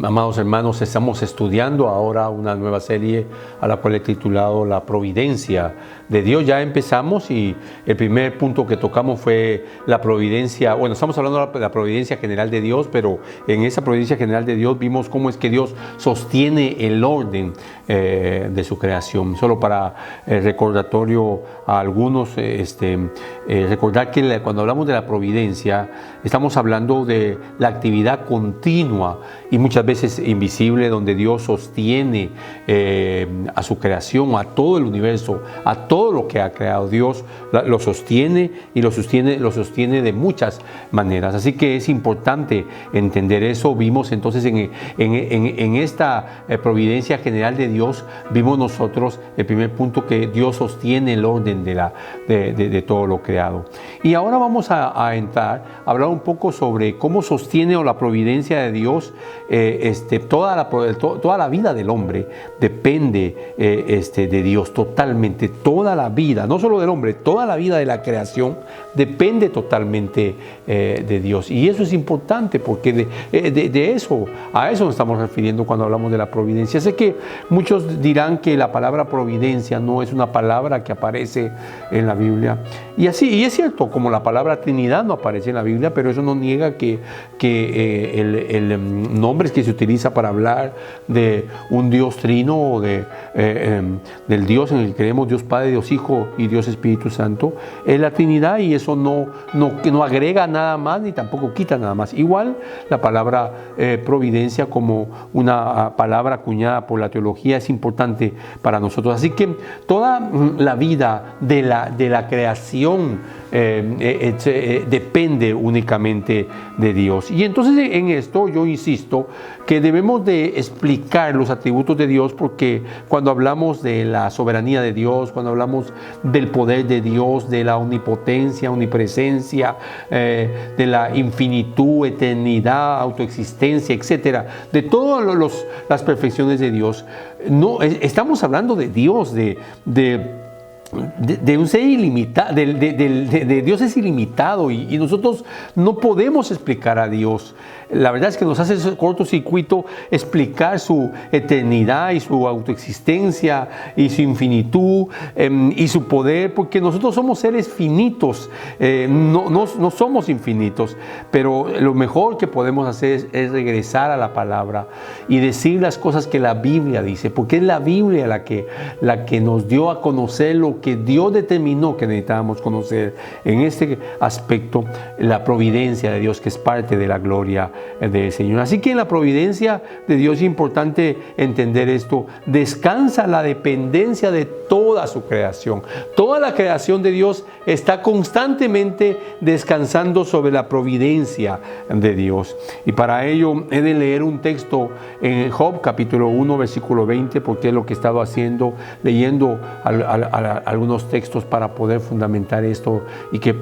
Amados hermanos, estamos estudiando ahora una nueva serie a la cual he titulado La Providencia de Dios. Ya empezamos y el primer punto que tocamos fue la providencia. Bueno, estamos hablando de la providencia general de Dios, pero en esa providencia general de Dios vimos cómo es que Dios sostiene el orden de su creación. Solo para recordatorio a algunos, recordar que cuando hablamos de la providencia, estamos hablando de la actividad continua y muchas veces invisible, donde Dios sostiene a su creación, a todo el universo, a todo lo que ha creado. Dios lo sostiene y lo sostiene de muchas maneras. Así que es importante entender eso. Vimos entonces en esta providencia general de Dios, vimos nosotros el primer punto, que Dios sostiene el orden de todo lo creado. Y ahora vamos a entrar a hablar un poco sobre cómo sostiene la providencia de Dios. Toda la vida del hombre depende de Dios totalmente. Toda la vida, no solo del hombre, toda la vida de la creación depende totalmente de Dios. Y eso es importante porque a eso nos estamos refiriendo cuando hablamos de la providencia. Sé que muchos dirán que la palabra providencia no es una palabra que aparece en la Biblia. Y es cierto, como la palabra Trinidad no aparece en la Biblia, pero eso no niega que el nombre que se utiliza para hablar de un Dios trino o del Dios en el que creemos, Dios Padre, Dios Hijo y Dios Espíritu Santo, es la Trinidad, y eso no agrega nada más ni tampoco quita nada más. Igual la palabra providencia, como una palabra acuñada por la teología, es importante para nosotros. Así que toda la vida de la creación depende únicamente de Dios. Y entonces en esto yo insisto que debemos de explicar los atributos de Dios, porque cuando hablamos de la soberanía de Dios, cuando hablamos del poder de Dios, de la omnipotencia, omnipresencia, de la infinitud, eternidad, autoexistencia, etcétera, de todas las perfecciones de Dios, no estamos hablando de Dios, de un ser ilimitado, de Dios es ilimitado, y nosotros no podemos explicar a Dios. La verdad es que nos hace cortocircuito explicar su eternidad y su autoexistencia y su infinitud y su poder, porque nosotros somos seres finitos, no somos infinitos. Pero lo mejor que podemos hacer es regresar a la palabra y decir las cosas que la Biblia dice, porque es la Biblia la que nos dio a conocer lo que Dios determinó que necesitábamos conocer. En este aspecto, la providencia de Dios, que es parte de la gloria del Señor. Así que en la providencia de Dios es importante entender esto. Descansa la dependencia de toda su creación. Toda la creación de Dios está constantemente descansando sobre la providencia de Dios. Y para ello he de leer un texto en Job capítulo 1 versículo 20, porque es lo que he estado haciendo, leyendo algunos textos para poder fundamentar esto y que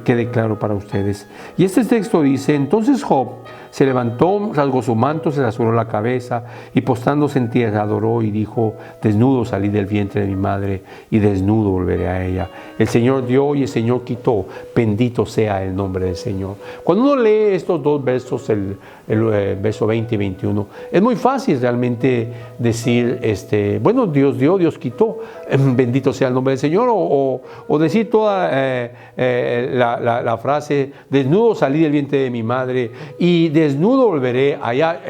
quede claro para ustedes. Y este texto dice: entonces Job se levantó, rasgó su manto, se rasuró la cabeza y postrándose en tierra adoró y dijo: desnudo salí del vientre de mi madre y desnudo volveré a ella. El Señor dio y el Señor quitó, bendito sea el nombre del Señor. Cuando uno lee estos dos versos, el verso 20 y 21, es muy fácil realmente decir, bueno, Dios dio, Dios quitó, bendito sea el nombre del Señor, o decir toda la frase: desnudo salí del vientre de mi madre y desnudo volveré allá.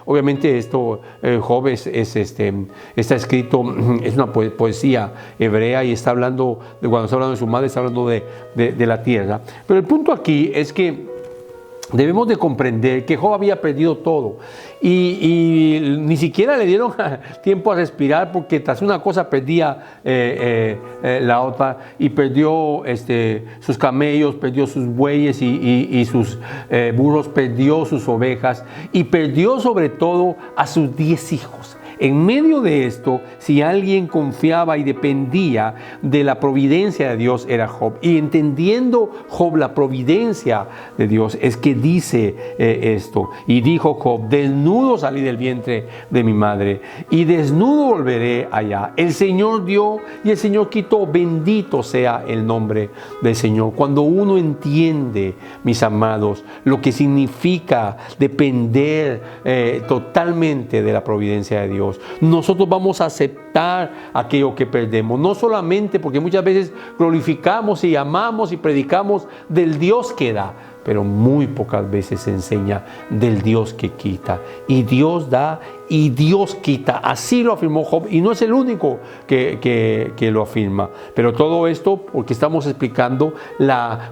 Obviamente esto, Job está escrito, es una poesía hebrea, y está hablando cuando está hablando de su madre, está hablando de la tierra. Pero el punto aquí es que debemos de comprender que Job había perdido todo y ni siquiera le dieron tiempo a respirar, porque tras una cosa perdía la otra, y perdió sus camellos, perdió sus bueyes y sus burros, perdió sus ovejas y perdió sobre todo a sus 10 hijos. En medio de esto, si alguien confiaba y dependía de la providencia de Dios, era Job. Y entendiendo Job la providencia de Dios, es que dice esto. Y dijo Job: desnudo salí del vientre de mi madre, y desnudo volveré allá. El Señor dio y el Señor quitó. Bendito sea el nombre del Señor. Cuando uno entiende, mis amados, lo que significa depender totalmente de la providencia de Dios, nosotros vamos a aceptar aquello que perdemos. No solamente porque muchas veces glorificamos y amamos y predicamos del Dios que da, pero muy pocas veces se enseña del Dios que quita. Y Dios da y Dios quita. Así lo afirmó Job, y no es el único que lo afirma. Pero todo esto porque estamos explicando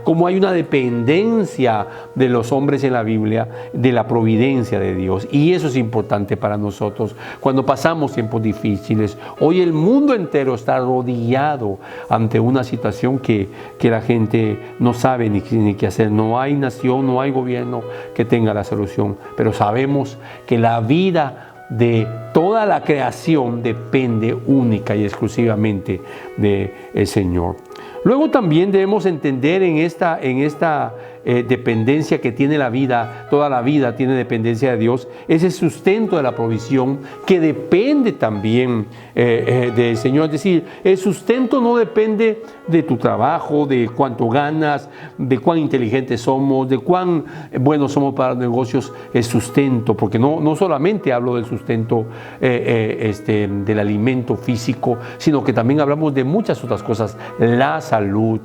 cómo hay una dependencia de los hombres en la Biblia de la providencia de Dios. Y eso es importante para nosotros cuando pasamos tiempos difíciles. Hoy el mundo entero está rodeado ante una situación que la gente no sabe ni qué hacer. No hay nación, no hay gobierno que tenga la solución. Pero sabemos que la vida de toda la creación depende única y exclusivamente del Señor. Luego también debemos entender en esta dependencia que tiene la vida, toda la vida tiene dependencia de Dios, ese sustento de la provisión que depende también del Señor. Es decir, el sustento no depende de tu trabajo, de cuánto ganas, de cuán inteligentes somos, de cuán buenos somos para los negocios. El sustento, porque no solamente hablo del sustento del alimento físico, sino que también hablamos de muchas otras cosas: la salud,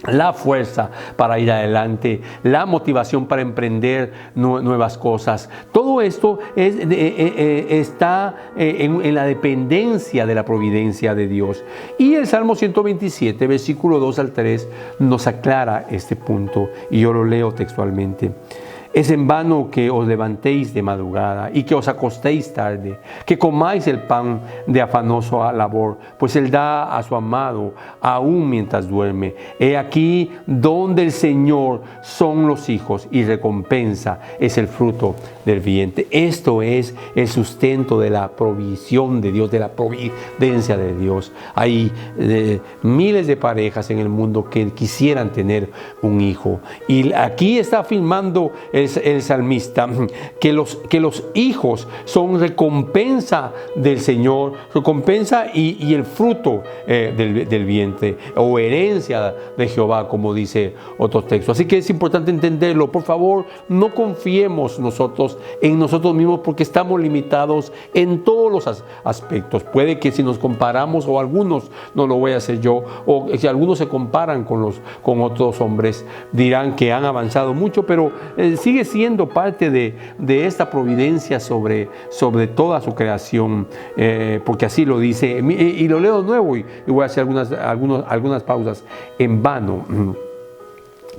la fuerza para ir adelante, la motivación para emprender nuevas cosas. Todo esto está en la dependencia de la providencia de Dios. Y el Salmo 127, versículo 2 al 3, nos aclara este punto, y yo lo leo textualmente. Es en vano que os levantéis de madrugada y que os acostéis tarde, que comáis el pan de afanoso labor, pues Él da a su amado aún mientras duerme. He aquí donde el Señor son los hijos, y recompensa es el fruto del vientre. Esto es el sustento de la provisión de Dios, de la providencia de Dios. Hay miles de parejas en el mundo que quisieran tener un hijo, y aquí está afirmando el salmista que los hijos son recompensa del Señor, recompensa y el fruto del vientre, o herencia de Jehová, como dice otro texto. Así que es importante entenderlo. Por favor, no confiemos nosotros en nosotros mismos, porque estamos limitados en todos los aspectos. Puede que si nos comparamos, o algunos, no lo voy a hacer yo, o si algunos se comparan con otros hombres, dirán que han avanzado mucho, pero sigue siendo parte de esta providencia sobre toda su creación, porque así lo dice, y lo leo de nuevo, y voy a hacer algunas pausas. En vano.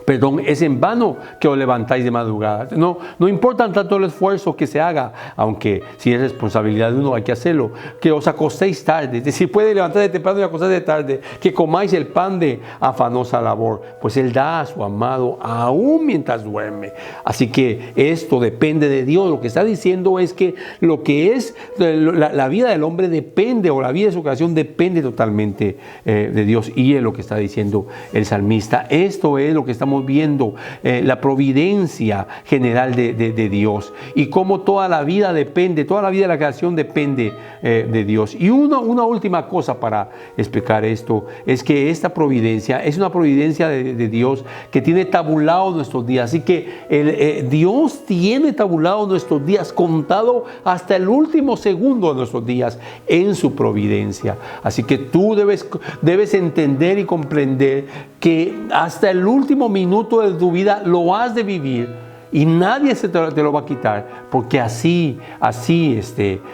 Perdón, es en vano que os levantáis de madrugada. No importa tanto el esfuerzo que se haga, aunque si es responsabilidad de uno hay que hacerlo. Que os acostéis tarde, es decir, puede levantarse temprano y acostarse tarde. Que comáis el pan de afanosa labor, pues Él da a su amado aún mientras duerme. Así que esto depende de Dios. Lo que está diciendo es que lo que es la vida del hombre depende, o la vida de su creación depende totalmente de Dios. Y es lo que está diciendo el salmista. Esto es lo que estamos viendo, la providencia general de Dios, y cómo toda la vida depende, toda la vida de la creación depende de Dios. Y una última cosa para explicar esto, es que esta providencia es una providencia de Dios que tiene tabulado nuestros días. Así que Dios tiene tabulado nuestros días, contado hasta el último segundo de nuestros días en su providencia. Así que tú debes entender y comprender que hasta el último minuto de tu vida lo has de vivir, y nadie te lo va a quitar, porque así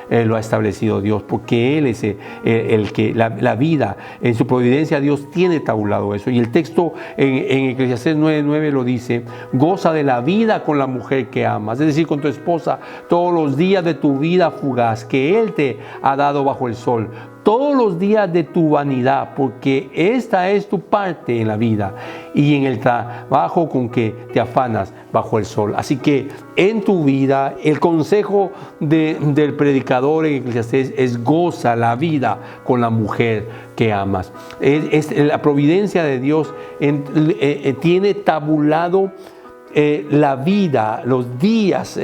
lo ha establecido Dios, porque Él es el que la vida en su providencia. Dios tiene tabulado eso, y el texto en Eclesiastés 9:9 lo dice: goza de la vida con la mujer que amas, es decir, con tu esposa, todos los días de tu vida fugaz que Él te ha dado bajo el sol, todos los días de tu vanidad, porque esta es tu parte en la vida y en el trabajo con que te afanas bajo el sol. Así que en tu vida, el consejo del predicador en Eclesiastés es: goza la vida con la mujer que amas. La providencia de Dios tiene tabulado la vida, los días,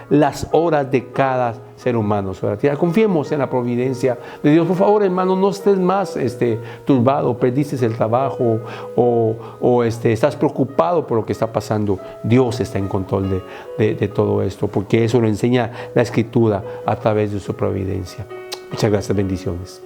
las horas de cada ser humano sobre la tierra. Confiemos en la providencia de Dios. Por favor, hermano, no estés más turbado, perdiste el trabajo o estás preocupado por lo que está pasando. Dios está en control de todo esto, porque eso lo enseña la Escritura a través de su providencia. Muchas gracias, bendiciones.